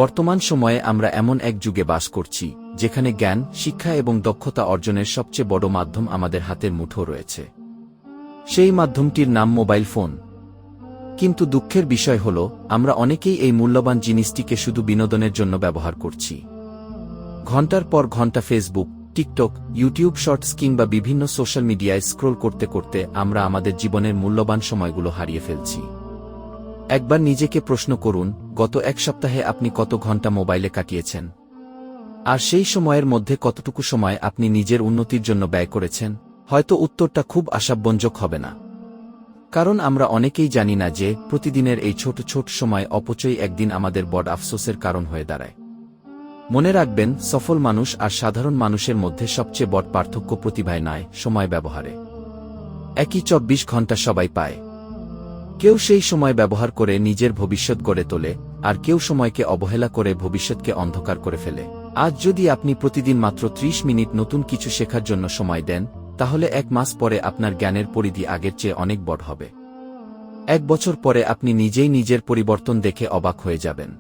বর্তমান সময়ে আমরা এমন এক যুগে বাস করছি যেখানে জ্ঞান, শিক্ষা এবং দক্ষতা অর্জনের সবচেয়ে বড় মাধ্যম আমাদের হাতের মুঠো রয়েছে। সেই মাধ্যমটির নাম মোবাইল ফোন। কিন্তু দুঃখের বিষয় হল, আমরা অনেকেই এই মূল্যবান জিনিসটিকে শুধু বিনোদনের জন্য ব্যবহার করছি। ঘণ্টার পর ঘণ্টা ফেসবুক, টিকটক, ইউটিউব শর্টস কিংবা বিভিন্ন সোশ্যাল মিডিয়ায় স্ক্রোল করতে করতে আমরা আমাদের জীবনের মূল্যবান সময়গুলো হারিয়ে ফেলছি। একবার নিজেকে প্রশ্ন করুন, গত এক সপ্তাহে আপনি কত ঘণ্টা মোবাইলে কাটিয়েছেন? আর সেই সময়ের মধ্যে কতটুকু সময় আপনি নিজের উন্নতির জন্য ব্যয় করেছেন? হয়তো উত্তরটা খুব আশাব্যঞ্জক হবে না। কারণ আমরা অনেকেই জানি না যে প্রতিদিনের এই ছোট ছোট সময় অপচয় একদিন আমাদের বড় আফসোসের কারণ হয়ে দাঁড়ায়। মনে রাখবেন, সফল মানুষ আর সাধারণ মানুষের মধ্যে সবচেয়ে বড় পার্থক্য প্রতিভায় নয়, সময় ব্যবহারে। একই 24 ঘণ্টা সবাই পায়। কেউ সেই সময় ব্যবহার করে নিজের ভবিষ্যৎ গড়ে তোলে, আর কেউ সময়কে অবহেলা করে ভবিষ্যৎকে অন্ধকার করে ফেলে। আজ যদি আপনি প্রতিদিন মাত্র 30 মিনিট নতুন কিছু শেখার জন্য সময় দেন, তাহলে 1 মাস পরে আপনার জ্ঞানের পরিধি আগের চেয়ে অনেক বড় হবে। 1 বছর পরে আপনি নিজেই নিজের পরিবর্তন দেখে অবাক হয়ে যাবেন।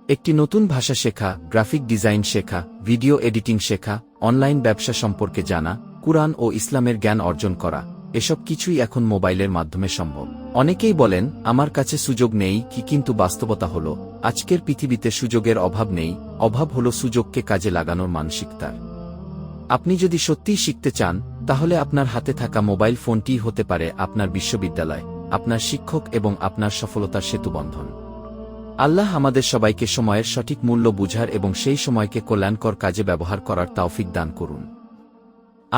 একটি নতুন ভাষা শেখা, গ্রাফিক ডিজাইন শেখা, ভিডিও এডিটিং শেখা, অনলাইন ব্যবসা সম্পর্কে জানা, কুরআন ও ইসলামের জ্ঞান অর্জন করা, এসব কিছুই এখন মোবাইলের মাধ্যমে সম্ভব। অনেকেই বলেন, আমার কাছে সুযোগ নেই, কিন্তু বাস্তবতা হল, আজকের পৃথিবীতে সুযোগের অভাব নেই, অভাব হল সুযোগকে কাজে লাগানোর মানসিকতার। আপনি যদি সত্যিই শিখতে চান, তাহলে আপনার হাতে থাকা মোবাইল ফোনটিই হতে পারে আপনার বিশ্ববিদ্যালয়, আপনার শিক্ষক এবং আপনার সফলতার সেতুবন্ধন। আল্লাহ আমাদের সবাইকে সময়ের সঠিক মূল্য বুঝার এবং সেই সময়কে কল্যাণকর কাজে ব্যবহার করার তৌফিক দান করুন।